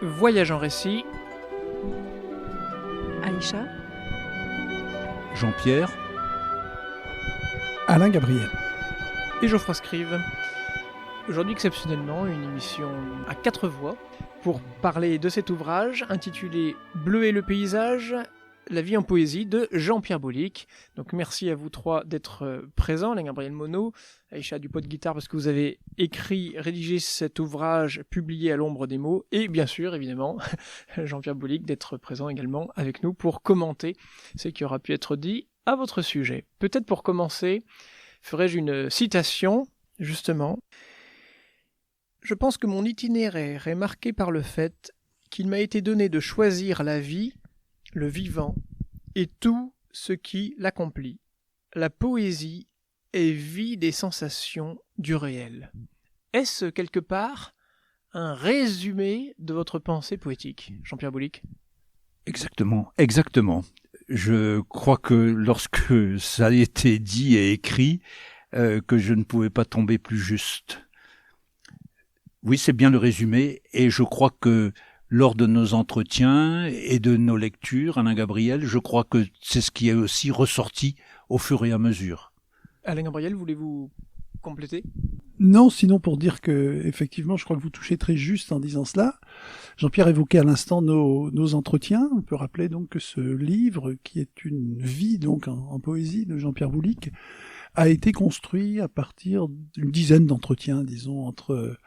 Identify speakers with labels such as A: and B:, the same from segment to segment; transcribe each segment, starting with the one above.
A: Voyage en récit.
B: Aïcha,
C: Jean-Pierre,
D: Alain Gabriel.
A: Et Geoffroy Scrive. Aujourd'hui, exceptionnellement, une émission à 4 voix pour parler de cet ouvrage intitulé Bleu et le paysage, la vie en poésie de Jean-Pierre Boulic. Donc merci à vous trois d'être présents, Alain Gabriel Monod, Aïcha du pot de guitare parce que vous avez écrit, rédigé cet ouvrage publié à l'ombre des mots, et bien sûr, évidemment, Jean-Pierre Boulic d'être présent également avec nous pour commenter ce qui aura pu être dit à votre sujet. Peut-être pour commencer, ferai-je une citation, justement. Je pense que mon itinéraire est marqué par le fait qu'il m'a été donné de choisir la vie, le vivant, et tout ce qui l'accomplit. La poésie est vie des sensations du réel. Est-ce quelque part un résumé de votre pensée poétique, Jean-Pierre Boulic ?
C: exactement. Je crois que lorsque ça a été dit et écrit, que je ne pouvais pas tomber plus juste. Oui, c'est bien le résumé, et je crois que lors de nos entretiens et de nos lectures, Alain Gabriel, je crois que c'est ce qui est aussi ressorti au fur et à mesure.
A: Alain Gabriel, voulez-vous compléter ?
D: Non, sinon pour dire que, effectivement, je crois que vous touchez très juste en disant cela. Jean-Pierre évoquait à l'instant nos entretiens. On peut rappeler donc que ce livre, qui est une vie donc en poésie de Jean-Pierre Boulic, a été construit à partir d'une dizaine d'entretiens, disons, entre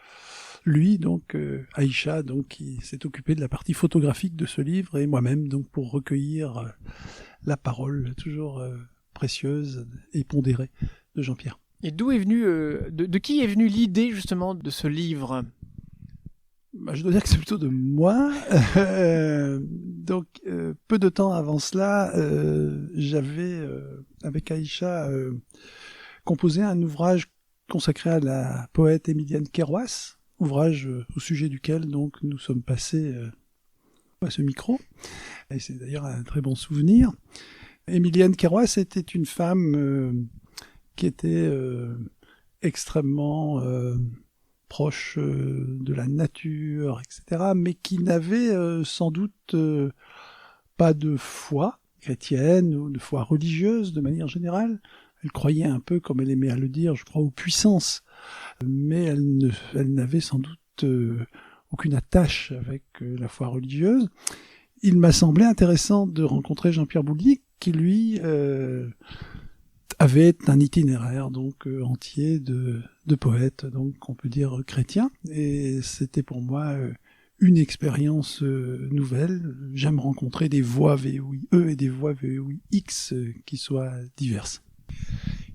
D: lui, donc Aïcha, donc qui s'est occupé de la partie photographique de ce livre, et moi-même, donc pour recueillir la parole toujours précieuse et pondérée de Jean-Pierre.
A: Et d'où est venue, de qui est venue l'idée justement de ce livre ?
D: Je dois dire que c'est plutôt de moi. Donc, peu de temps avant cela, j'avais, avec Aïcha, composé un ouvrage consacré à la poète Émilienne Kerwas, ouvrage au sujet duquel donc nous sommes passés à ce micro. Et c'est d'ailleurs un très bon souvenir. Émilienne Kerwas était une femme qui était extrêmement proche de la nature, etc., mais qui n'avait sans doute pas de foi chrétienne ou de foi religieuse de manière générale. Elle croyait un peu, comme elle aimait à le dire, je crois, aux puissances, mais elle n'avait sans doute aucune attache avec la foi religieuse. Il m'a semblé intéressant de rencontrer Jean-Pierre Boulic, qui lui avait un itinéraire donc entier de poètes, donc on peut dire chrétiens, et c'était pour moi une expérience nouvelle. J'aime rencontrer des voix VOIE et des voix VOIX qui soient diverses.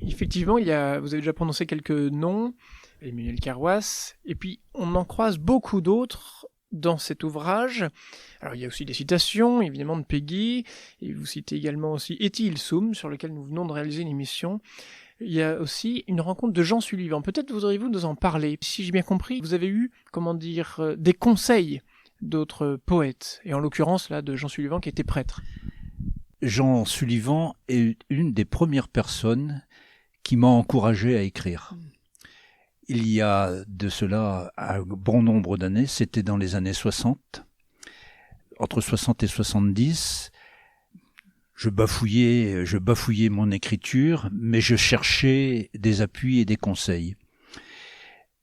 A: Effectivement, vous avez déjà prononcé quelques noms, Emmanuel Kerwas, et puis on en croise beaucoup d'autres dans cet ouvrage. Alors il y a aussi des citations, évidemment, de Péguy, et vous citez également aussi Etty Ilsoum, sur lequel nous venons de réaliser une émission. Il y a aussi une rencontre de Jean Sullivan. Peut-être voudriez-vous nous en parler. Si j'ai bien compris, vous avez eu, des conseils d'autres poètes, et en l'occurrence là de Jean Sullivan qui était prêtre.
C: Jean Sullivan est une des premières personnes qui m'a encouragé à écrire. Il y a de cela un bon nombre d'années, c'était dans les années 60, entre 60 et 70, je bafouillais mon écriture, mais je cherchais des appuis et des conseils.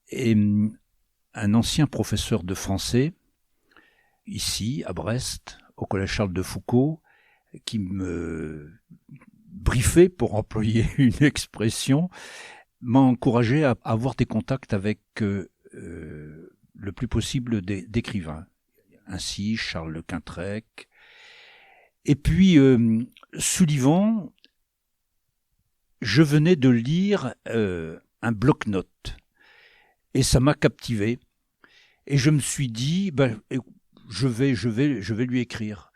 C: Et un ancien professeur de français, ici, à Brest, au collège Charles de Foucault, qui me briefait, pour employer une expression, m'a encouragé à avoir des contacts avec le plus possible d'écrivains. Ainsi, Charles Le Quintrec. Et puis, Sullivan, je venais de lire un bloc-notes. Et ça m'a captivé. Et je me suis dit, je vais lui écrire.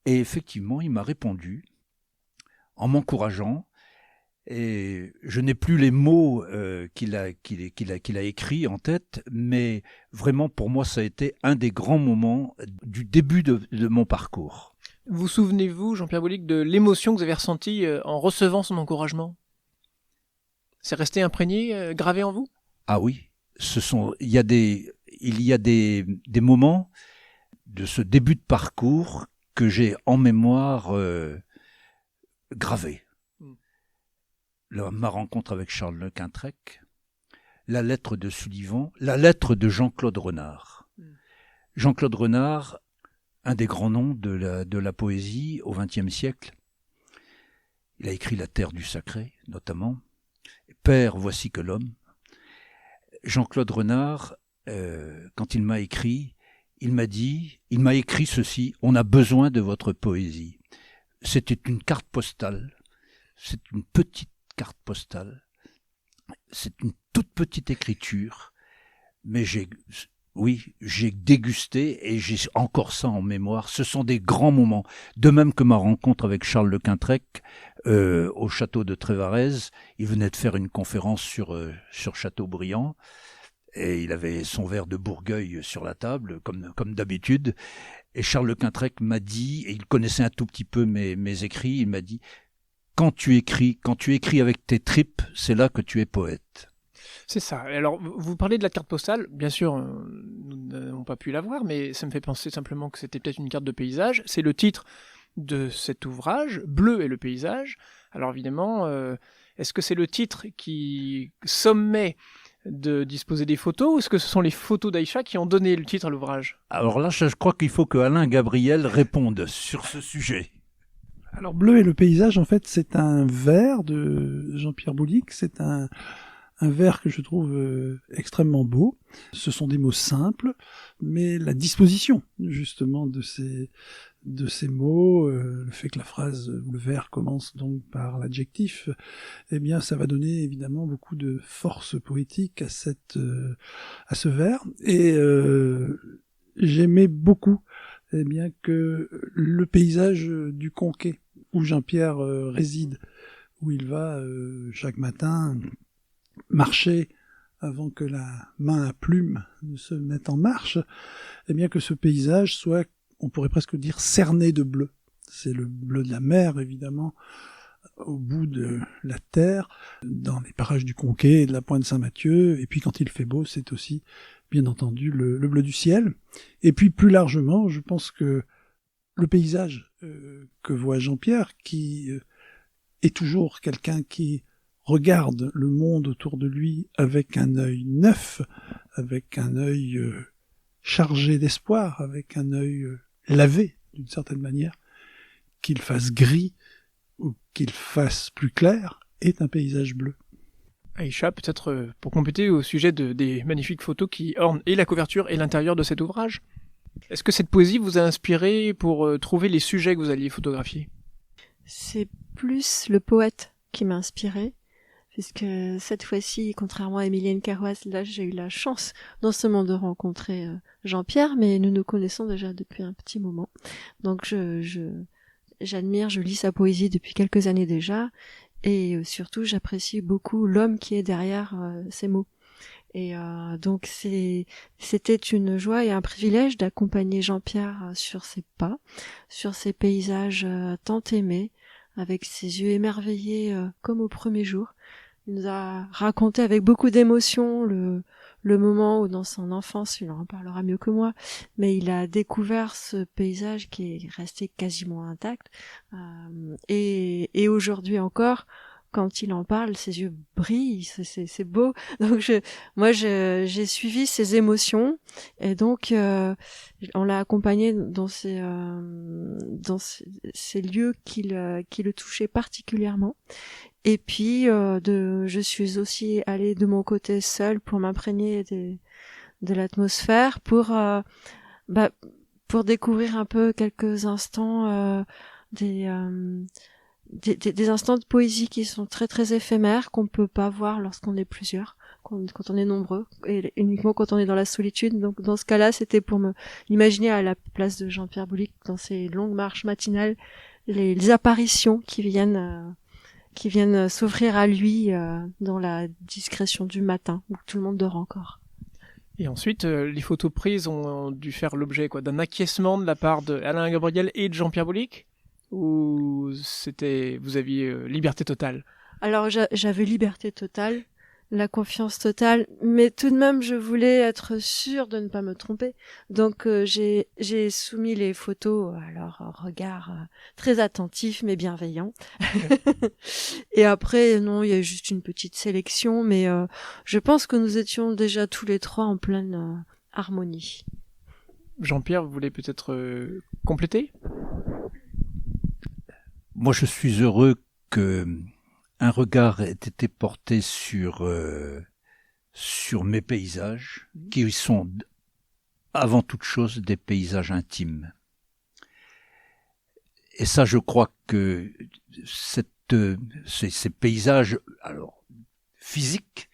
C: Et effectivement, il m'a répondu en m'encourageant. Et je n'ai plus les mots qu'il a écrits en tête, mais vraiment pour moi ça a été un des grands moments du début de mon parcours.
A: Vous souvenez-vous, Jean-Pierre Boulic, de l'émotion que vous avez ressentie en recevant son encouragement ? C'est resté imprégné, gravé en vous ?
C: Ah oui, il y a des moments ce début de parcours que j'ai en mémoire gravé. Ma rencontre avec Charles Lequintrec, la lettre de Sullivan, la lettre de Jean-Claude Renard. Jean-Claude Renard, un des grands noms de la poésie au XXe siècle. Il a écrit La Terre du Sacré, notamment. Père, voici que l'homme. Jean-Claude Renard, quand il m'a écrit, il m'a écrit ceci: on a besoin de votre poésie. C'était une carte postale. C'est une petite carte postale. C'est une toute petite écriture. Mais j'ai dégusté et j'ai encore ça en mémoire. Ce sont des grands moments. De même que ma rencontre avec Charles Lequintrec au château de Trévarez. Il venait de faire une conférence sur Chateaubriand et il avait son verre de Bourgueil sur la table, comme d'habitude. Et Charles Lequintrec m'a dit, et il connaissait un tout petit peu mes écrits, il m'a dit: quand tu écris avec tes tripes, c'est là que tu es poète.
A: C'est ça. Alors, vous parlez de la carte postale. Bien sûr, nous n'avons pas pu la voir, mais ça me fait penser simplement que c'était peut-être une carte de paysage. C'est le titre de cet ouvrage, Bleu et le paysage. Alors évidemment, est-ce que c'est le titre qui sommet de disposer des photos, ou est-ce que ce sont les photos d'Aïcha qui ont donné le titre à l'ouvrage?
C: Alors là, je crois qu'il faut que Alain Gabriel réponde sur ce sujet.
D: Alors, Bleu et le paysage, en fait, c'est un vers de Jean-Pierre Boulic. C'est un vers que je trouve extrêmement beau. Ce sont des mots simples, mais la disposition, justement, de ces mots, le fait que la phrase ou le vers commence donc par l'adjectif, eh bien, ça va donner évidemment beaucoup de force poétique à ce vers. Et j'aimais beaucoup, eh bien, que le paysage du Conquet, où Jean-Pierre réside, où il va chaque matin marcher avant que la main à plume ne se mette en marche, eh bien que ce paysage soit, on pourrait presque dire, cerné de bleu. C'est le bleu de la mer, évidemment, au bout de la terre, dans les parages du Conquet et de la Pointe Saint-Mathieu, et puis quand il fait beau, c'est aussi, bien entendu, le bleu du ciel. Et puis plus largement, je pense que le paysage que voit Jean-Pierre, qui est toujours quelqu'un qui regarde le monde autour de lui avec un œil neuf, avec un œil chargé d'espoir, avec un œil lavé d'une certaine manière, qu'il fasse gris ou qu'il fasse plus clair, est un paysage bleu.
A: Aïcha, peut-être pour compléter au sujet des magnifiques photos qui ornent et la couverture et l'intérieur de cet ouvrage. Est-ce que cette poésie vous a inspiré pour trouver les sujets que vous alliez photographier?
B: C'est plus le poète qui m'a inspiré, puisque cette fois-ci, contrairement à Émilienne Carroise, là j'ai eu la chance non seulement de rencontrer Jean-Pierre, mais nous nous connaissons déjà depuis un petit moment. Donc j'admire, je lis sa poésie depuis quelques années déjà, et surtout j'apprécie beaucoup l'homme qui est derrière ces mots. Et donc c'était une joie et un privilège d'accompagner Jean-Pierre sur ses pas, sur ces paysages tant aimés, avec ses yeux émerveillés comme au premier jour. Il nous a raconté avec beaucoup d'émotion le moment où dans son enfance, il en parlera mieux que moi, mais il a découvert ce paysage qui est resté quasiment intact. Et aujourd'hui encore, quand il en parle, ses yeux brillent, c'est beau. Donc j'ai suivi ses émotions et donc on l'a accompagné dans ces lieux qui le touchaient particulièrement. Et puis je suis aussi allée de mon côté seule pour m'imprégner de l'atmosphère, pour découvrir un peu quelques instants des instants de poésie qui sont très très éphémères, qu'on peut pas voir lorsqu'on est plusieurs, quand on est nombreux, et uniquement quand on est dans la solitude. Donc dans ce cas-là, c'était pour me imaginer à la place de Jean-Pierre Boulic, dans ces longues marches matinales, les apparitions qui viennent s'offrir à lui dans la discrétion du matin, où tout le monde dort encore.
A: Et ensuite, les photos prises ont dû faire l'objet d'un acquiescement de la part d'Alain Gabriel et de Jean-Pierre Boulic, ou vous aviez liberté totale?
B: Alors j'avais liberté totale, la confiance totale, mais tout de même, je voulais être sûre de ne pas me tromper. Donc, j'ai soumis les photos à leur regard très attentif mais bienveillant. Et après, non, il y a juste une petite sélection, mais je pense que nous étions déjà tous les trois en pleine harmonie.
A: Jean-Pierre, vous voulez peut-être compléter ?
C: Moi, je suis heureux que un regard ait été porté sur mes paysages, qui sont avant toute chose des paysages intimes. Et ça, je crois que ces paysages, alors physiques,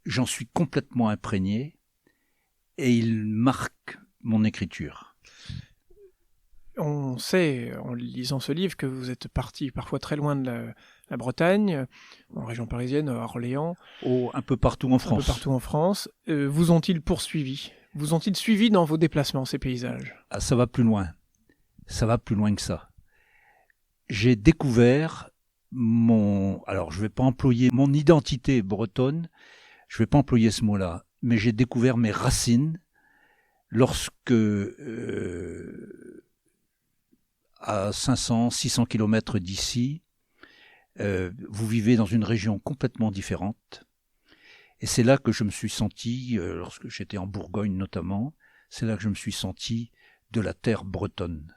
C: j'en suis complètement imprégné, et ils marquent mon écriture.
A: On sait, en lisant ce livre, que vous êtes parti parfois très loin de la Bretagne, en région parisienne, à Orléans.
C: Un peu partout en France.
A: Un peu partout en France. Vous ont-ils poursuivi ? Vous ont-ils suivi dans vos déplacements, ces paysages ?
C: Ah, ça va plus loin. Ça va plus loin que ça. J'ai découvert alors je vais pas employer mon identité bretonne, je vais pas employer ce mot-là, mais j'ai découvert mes racines lorsque, à 500, 600 kilomètres d'ici, vous vivez dans une région complètement différente. Et c'est là que je me suis senti, lorsque j'étais en Bourgogne notamment, c'est là que je me suis senti de la terre bretonne.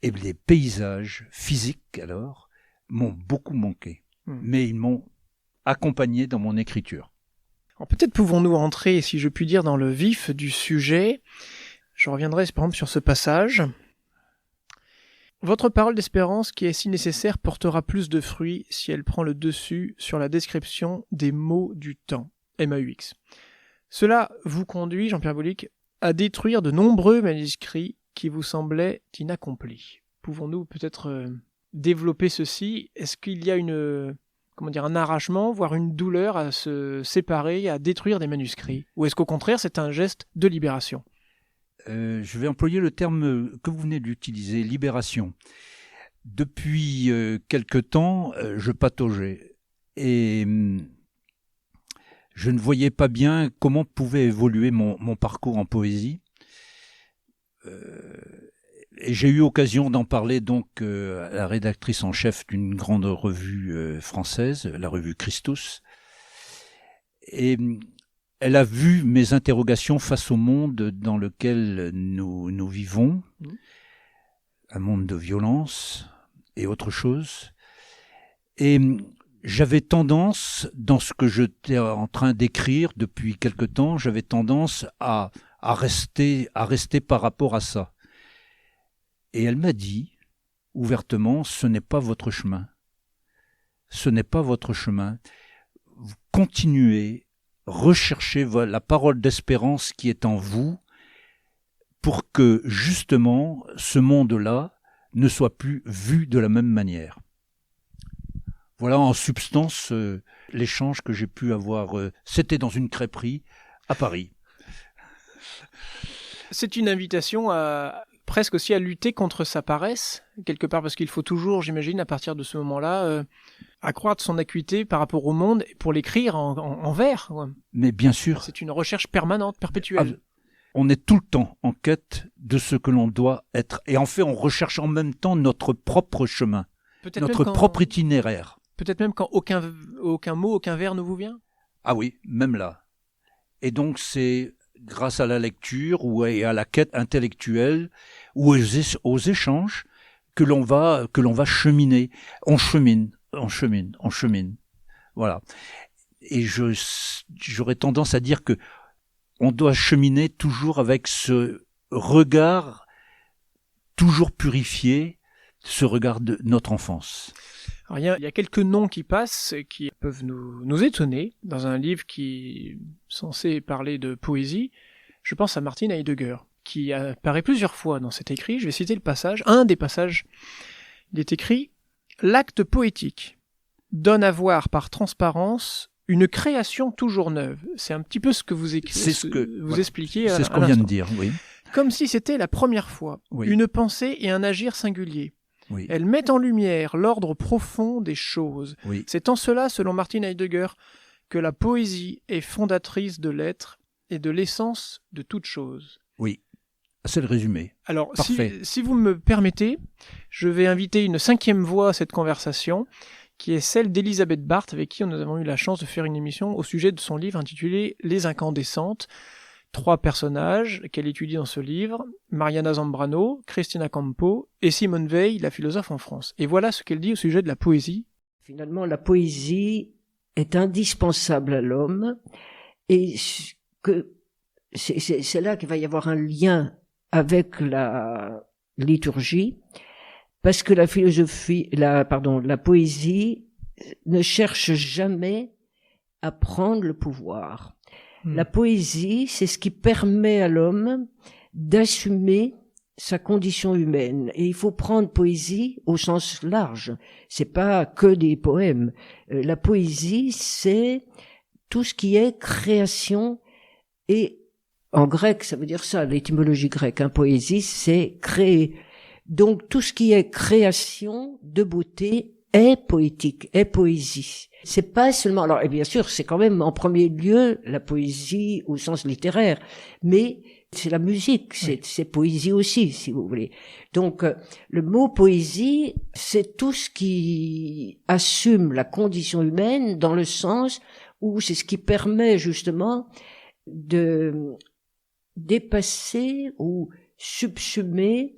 C: Et les paysages physiques, alors, m'ont beaucoup manqué. Mais ils m'ont accompagné dans mon écriture.
A: Alors peut-être pouvons-nous entrer, si je puis dire, dans le vif du sujet. Je reviendrai par exemple sur ce passage. Votre parole d'espérance qui est si nécessaire portera plus de fruits si elle prend le dessus sur la description des mots du temps, MAUX. Cela vous conduit, Jean-Pierre Boulic, à détruire de nombreux manuscrits qui vous semblaient inaccomplis. Pouvons-nous peut-être développer ceci ? Est-ce qu'il y a un arrachement, voire une douleur à se séparer, à détruire des manuscrits ? Ou est-ce qu'au contraire, c'est un geste de libération ?
C: Je vais employer le terme que vous venez d'utiliser, libération. Depuis quelque temps, je pataugeais et je ne voyais pas bien comment pouvait évoluer mon parcours en poésie. Et j'ai eu occasion d'en parler donc à la rédactrice en chef d'une grande revue française, la revue Christus. Et elle a vu mes interrogations face au monde dans lequel nous vivons, un monde de violence et autre chose. Et j'avais tendance, dans ce que j'étais en train d'écrire depuis quelque temps, j'avais tendance à rester par rapport à ça. Et elle m'a dit, ouvertement, ce n'est pas votre chemin. Ce n'est pas votre chemin. Vous continuez, recherchez la parole d'espérance qui est en vous pour que, justement, ce monde-là ne soit plus vu de la même manière. Voilà en substance l'échange que j'ai pu avoir. C'était dans une crêperie à Paris.
A: C'est une invitation presque aussi à lutter contre sa paresse, quelque part, parce qu'il faut toujours, j'imagine, à partir de ce moment-là, accroître son acuité par rapport au monde pour l'écrire en vers. Ouais.
C: Mais bien sûr.
A: C'est une recherche permanente, perpétuelle.
C: On est tout le temps en quête de ce que l'on doit être. Et en fait, on recherche en même temps notre propre chemin, notre propre itinéraire.
A: Peut-être même quand aucun mot, aucun vers ne vous vient ?
C: Ah oui, même là. Et donc, c'est grâce à la lecture ou à la quête intellectuelle ou aux échanges que l'on va cheminer. On chemine. Voilà. Et j'aurais tendance à dire que on doit cheminer toujours avec ce regard toujours purifié, ce regard de notre enfance.
A: Alors, il y a quelques noms qui passent qui peuvent nous étonner dans un livre qui est censé parler de poésie. Je pense à Martin Heidegger, qui apparaît plusieurs fois dans cet écrit. Je vais citer un des passages. Il est écrit « L'acte poétique donne à voir par transparence une création toujours neuve. » C'est un petit peu ce que vous expliquez à
C: C'est ce qu'on vient de dire, oui.
A: Comme si c'était la première fois.
C: Oui.
A: Une pensée et un agir singulier.
C: Oui.
A: Elle met en lumière l'ordre profond des choses.
C: Oui.
A: C'est en cela, selon Martin Heidegger, que la poésie est fondatrice de l'être et de l'essence de toute chose.
C: Oui, c'est le résumé.
A: Alors,
C: Parfait.
A: si vous me permettez, je vais inviter une 5e voix à cette conversation, qui est celle d'Elisabeth Barthes, avec qui nous avons eu la chance de faire une émission au sujet de son livre intitulé « Les incandescentes ». 3 personnages qu'elle étudie dans ce livre, Mariana Zambrano, Cristina Campo et Simone Weil, la philosophe en France. Et voilà ce qu'elle dit au sujet de la poésie.
E: Finalement, la poésie est indispensable à l'homme et que c'est là qu'il va y avoir un lien avec la liturgie, parce que la poésie ne cherche jamais à prendre le pouvoir. La poésie, c'est ce qui permet à l'homme d'assumer sa condition humaine. Et il faut prendre poésie au sens large. C'est pas que des poèmes. La poésie, c'est tout ce qui est création. Et en grec, ça veut dire ça, l'étymologie grecque. Poésie, c'est créer. Donc tout ce qui est création de beauté est poétique, est poésie. C'est pas seulement, alors, et bien sûr, c'est quand même en premier lieu la poésie au sens littéraire, mais c'est la musique, c'est poésie aussi, si vous voulez. Donc, le mot poésie, c'est tout ce qui assume la condition humaine dans le sens où c'est ce qui permet justement de dépasser ou subsumer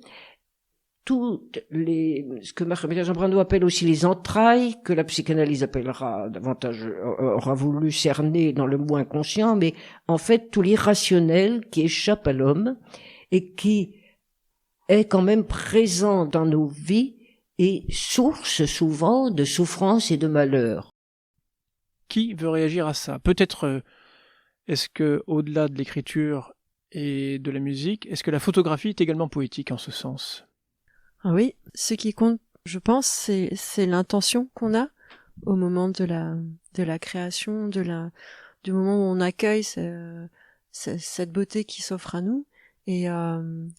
E: ce que Mariana Zambrano appelle aussi les entrailles, que la psychanalyse appellera davantage, aura voulu cerner dans le mot inconscient, mais en fait tout l'irrationnel qui échappe à l'homme et qui est quand même présent dans nos vies et source souvent de souffrance et de malheur.
A: Qui veut réagir à ça? Peut-être, est-ce que, au-delà de l'écriture et de la musique, est-ce que la photographie est également poétique en ce sens?
B: Ah oui, ce qui compte, je pense, c'est l'intention qu'on a au moment de la création, du moment où on accueille cette beauté qui s'offre à nous, et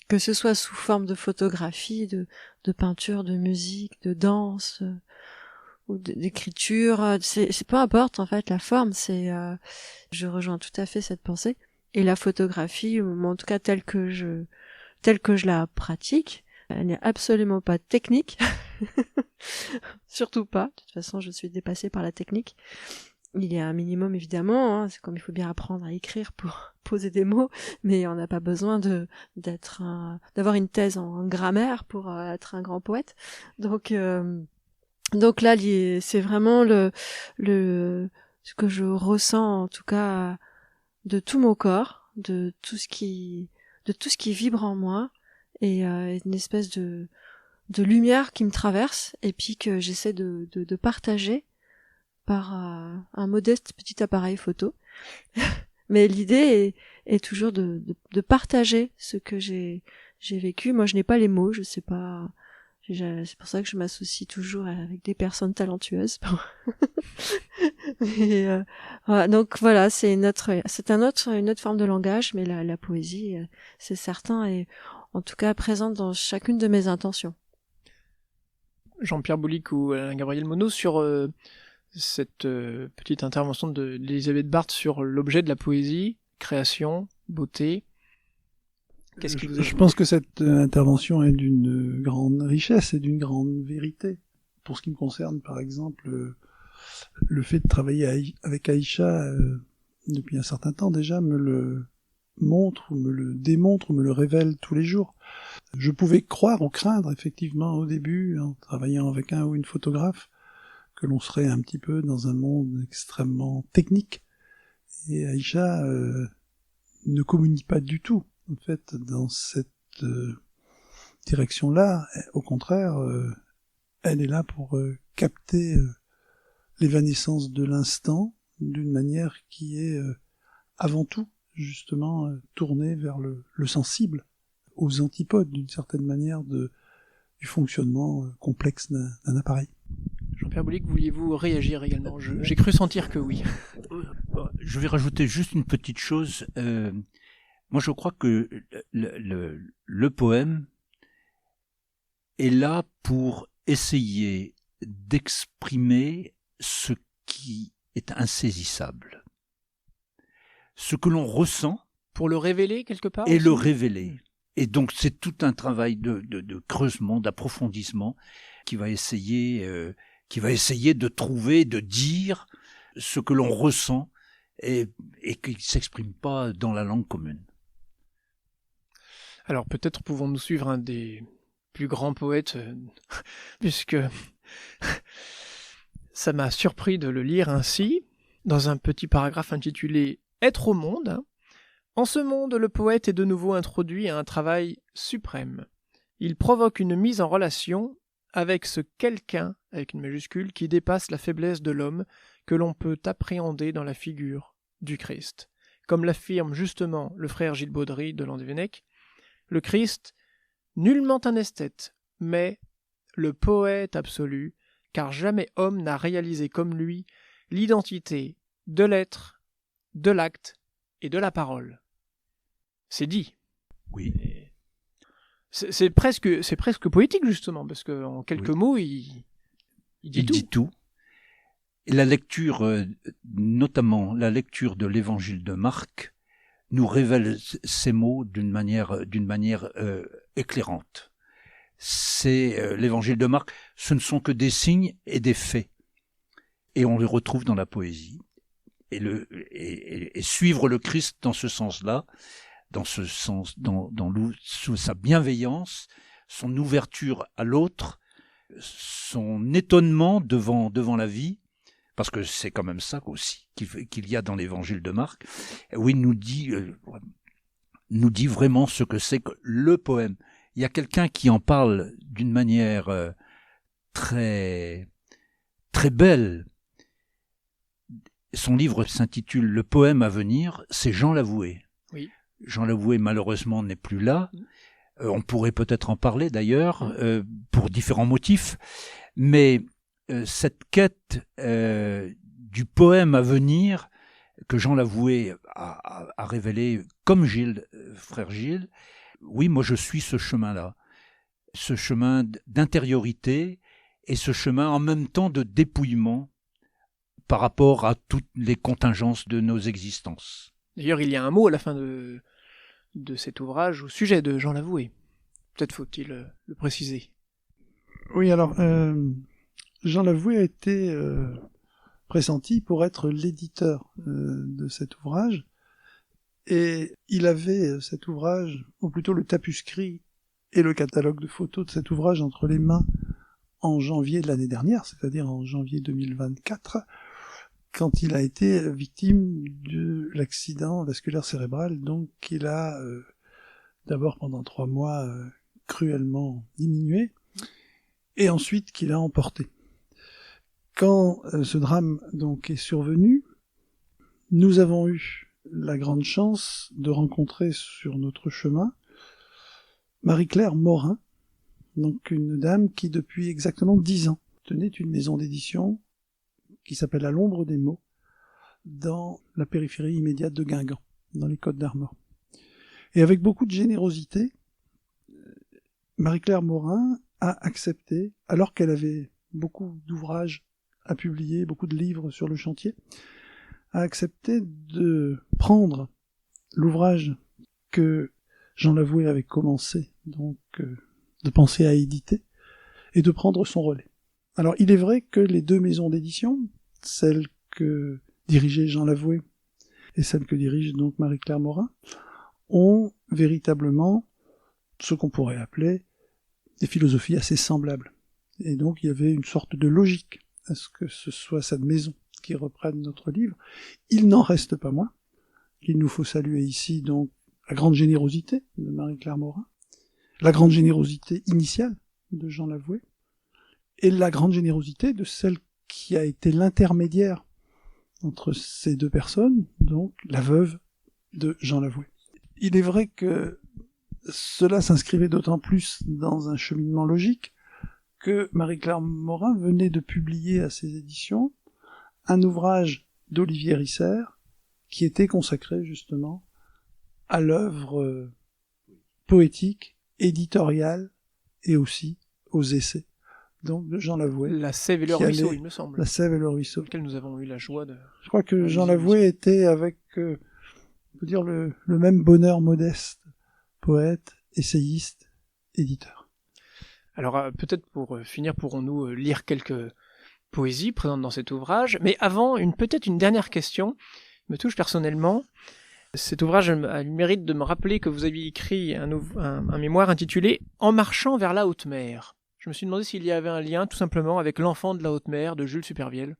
B: que ce soit sous forme de photographie, de peinture, de musique, de danse ou d'écriture, c'est peu importe en fait la forme. Je rejoins tout à fait cette pensée. Et la photographie, ou en tout cas telle que je la pratique, elle n'est absolument pas technique. Surtout pas. De toute façon, je suis dépassée par la technique. Il y a un minimum, évidemment. C'est comme il faut bien apprendre à écrire pour poser des mots, mais on n'a pas besoin d'avoir une thèse en grammaire pour être un grand poète. Donc là, c'est vraiment ce que je ressens, en tout cas, de tout mon corps, de tout ce qui vibre en moi, et une espèce de lumière qui me traverse et puis que j'essaie de partager par un modeste petit appareil photo. Mais l'idée est toujours de partager ce que j'ai vécu. Moi, je n'ai pas les mots, je sais pas. C'est pour ça que je m'associe toujours avec des personnes talentueuses. Et, voilà, donc voilà, c'est une autre forme de langage, mais la poésie, c'est certain, et en tout cas présente dans chacune de mes intentions.
A: Jean-Pierre Boulic ou Alain Gabriel Monod, sur cette petite intervention d'Elisabeth Barthes sur l'objet de la poésie, création, beauté. Qu'est-ce qui vous a...
D: Je pense que cette intervention est d'une grande richesse et d'une grande vérité. Pour ce qui me concerne, par exemple, le fait de travailler avec Aïcha depuis un certain temps déjà me le montre, ou me le démontre, ou me le révèle tous les jours. Je pouvais croire ou craindre, effectivement, au début, en travaillant avec un ou une photographe, que l'on serait un petit peu dans un monde extrêmement technique. Et Aïcha ne communique pas du tout, en fait, dans cette direction-là. Au contraire, elle est là pour capter l'évanescence de l'instant d'une manière qui est avant tout, justement, tournée vers le sensible, aux antipodes, d'une certaine manière, du fonctionnement complexe d'un appareil.
A: Jean-Pierre Boulic, vouliez-vous réagir également? J'ai cru sentir que oui.
C: Je vais rajouter juste une petite chose. Moi, je crois que le poème est là pour essayer d'exprimer ce qui est insaisissable. Ce que l'on ressent
A: Pour le révéler quelque part
C: et
A: aussi
C: le révéler. Et donc c'est tout un travail de creusement, d'approfondissement qui va essayer de trouver, de dire ce que l'on ressent et qui ne s'exprime pas dans la langue commune.
A: Alors peut-être pouvons-nous suivre un des plus grands poètes, puisque ça m'a surpris de le lire ainsi, dans un petit paragraphe intitulé « Être au monde ». En ce monde, le poète est de nouveau introduit à un travail suprême. Il provoque une mise en relation avec ce quelqu'un, avec une majuscule, qui dépasse la faiblesse de l'homme que l'on peut appréhender dans la figure du Christ. Comme l'affirme justement le frère Gilles Baudry de Landévennec, le Christ, nullement un esthète, mais le poète absolu, car jamais homme n'a réalisé comme lui l'identité de l'être, de l'acte et de la parole. C'est dit.
C: Oui.
A: C'est presque poétique justement, parce qu'en quelques mots, il dit tout.
C: Et la lecture, notamment la lecture de l'évangile de Marc, nous révèle ces mots d'une manière éclairante. C'est l'évangile de Marc, ce ne sont que des signes et des faits. Et on les retrouve dans la poésie. Et suivre le Christ dans ce sens-là, dans sa bienveillance, son ouverture à l'autre, son étonnement devant la vie, parce que c'est quand même ça aussi qu'il y a dans l'évangile de Marc. Oui, nous dit vraiment ce que c'est que le poème. Il y a quelqu'un qui en parle d'une manière très très belle. Son livre s'intitule « Le poème à venir », c'est Jean Lavoué.
A: Oui.
C: Jean Lavoué, malheureusement, n'est plus là. On pourrait peut-être en parler, d'ailleurs, pour différents motifs. Mais cette quête du poème à venir, que Jean Lavoué a révélé comme Gilles, frère Gilles, oui, moi je suis ce chemin-là. Ce chemin d'intériorité et ce chemin en même temps de dépouillement par rapport à toutes les contingences de nos existences.
A: D'ailleurs, il y a un mot à la fin de cet ouvrage au sujet de Jean Lavoué. Peut-être faut-il le préciser.
D: Oui, alors, Jean Lavoué a été pressenti pour être l'éditeur de cet ouvrage, et il avait cet ouvrage, ou plutôt le tapuscrit et le catalogue de photos de cet ouvrage entre les mains en janvier de l'année dernière, c'est-à-dire en janvier 2024, quand il a été victime de l'accident vasculaire cérébral, donc il a d'abord pendant 3 mois cruellement diminué, et ensuite qu'il a emporté. Quand ce drame donc est survenu, nous avons eu la grande chance de rencontrer sur notre chemin Marie-Claire Morin, donc une dame qui depuis exactement 10 ans tenait une maison d'édition qui s'appelle À l'ombre des mots, dans la périphérie immédiate de Guingamp, dans les Côtes d'Armor. Et avec beaucoup de générosité, Marie-Claire Morin a accepté, alors qu'elle avait beaucoup d'ouvrages à publier, beaucoup de livres sur le chantier, a accepté de prendre l'ouvrage que Jean Lavoué avait commencé, donc de penser à éditer, et de prendre son relais. Alors, il est vrai que les 2 maisons d'édition, celle que dirigeait Jean Lavoué et celle que dirige donc Marie-Claire Morin, ont véritablement ce qu'on pourrait appeler des philosophies assez semblables. Et donc, il y avait une sorte de logique à ce que ce soit cette maison qui reprenne notre livre. Il n'en reste pas moins qu'il nous faut saluer ici donc la grande générosité de Marie-Claire Morin, la grande générosité initiale de Jean Lavoué, et la grande générosité de celle qui a été l'intermédiaire entre ces 2 personnes, donc la veuve de Jean Lavoué. Il est vrai que cela s'inscrivait d'autant plus dans un cheminement logique que Marie-Claire Morin venait de publier à ses éditions un ouvrage d'Olivier Risser qui était consacré justement à l'œuvre poétique, éditoriale et aussi aux essais donc de Jean Lavoué.
A: La Sève et le
D: Qui
A: ruisseau,
D: allait-
A: il me semble.
D: La Sève et le ruisseau.
A: Lequel nous avons eu la joie de...
D: Je crois que Jean
A: les
D: Lavoué était avec, on peut dire, le même bonheur modeste, poète, essayiste, éditeur.
A: Alors peut-être pour finir, pourrons-nous lire quelques poésies présentes dans cet ouvrage. Mais avant, peut-être une dernière question me touche personnellement. Cet ouvrage a le mérite de me rappeler que vous aviez écrit un mémoire intitulé « En marchant vers la haute mer ». Je me suis demandé s'il y avait un lien tout simplement avec L'enfant de la haute mer de Jules Supervielle.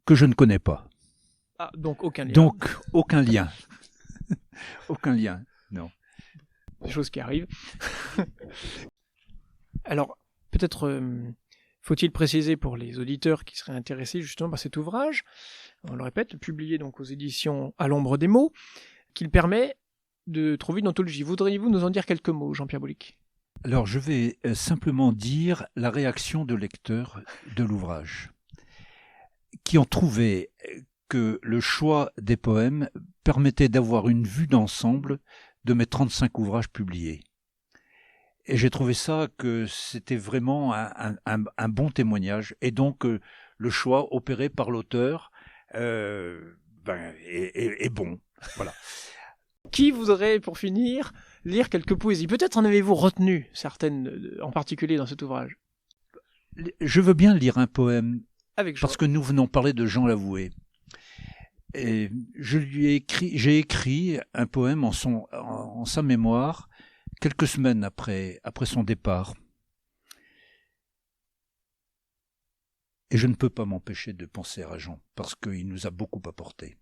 C: Que je ne connais pas.
A: Ah, donc aucun lien.
C: Donc, aucun lien. Aucun lien, non.
A: Des choses qui arrivent. Alors, peut-être faut-il préciser pour les auditeurs qui seraient intéressés justement par cet ouvrage, on le répète, publié donc aux éditions À l'ombre des mots, qu'il permet de trouver une anthologie. Voudriez-vous nous en dire quelques mots, Jean-Pierre Boulic ?
C: Alors, je vais simplement dire la réaction de lecteurs de l'ouvrage, qui ont trouvé que le choix des poèmes permettait d'avoir une vue d'ensemble de mes 35 ouvrages publiés. Et j'ai trouvé ça que c'était vraiment un bon témoignage. Et donc, le choix opéré par l'auteur est bon. Voilà.
A: Qui voudrait, pour finir, lire quelques poésies ? Peut-être en avez-vous retenu certaines en particulier dans cet ouvrage ?
C: Je veux bien lire un poème,
A: Avec joie.
C: parce que nous venons parler de Jean Lavoué. Et j'ai écrit un poème en sa mémoire quelques semaines après son départ. Et je ne peux pas m'empêcher de penser à Jean, parce qu'il nous a beaucoup apporté.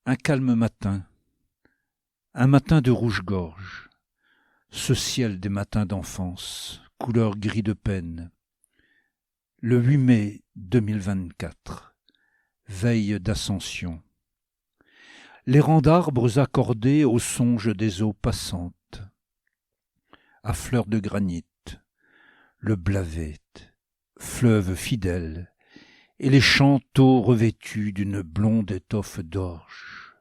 C: Un calme matin, un matin de rouge-gorge, ce ciel des matins d'enfance, couleur gris de peine, le 8 mai 2024, veille d'ascension. Les rangs d'arbres accordés aux songes des eaux passantes. À fleurs de granit, le Blavet, fleuve fidèle, et les chanteaux revêtus d'une blonde étoffe d'orge.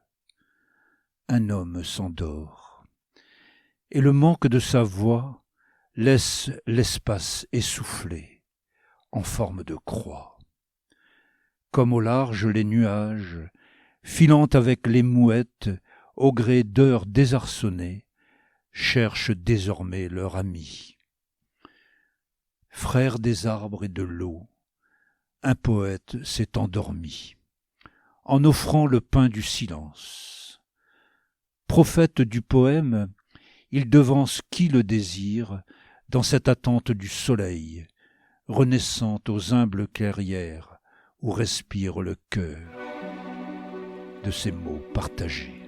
C: Un homme s'endort, et le manque de sa voix laisse l'espace essoufflé, en forme de croix. Comme au large les nuages, filant avec les mouettes, au gré d'heures désarçonnées, cherchent désormais leur ami. Frère des arbres et de l'eau, un poète s'est endormi, en offrant le pain du silence. Prophète du poème, il devance qui le désire dans cette attente du soleil, renaissant aux humbles clairières où respire le cœur de ces mots partagés.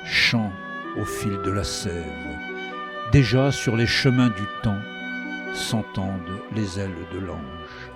C: Chant au fil de la sève, déjà sur les chemins du temps s'entendent les ailes de l'ange.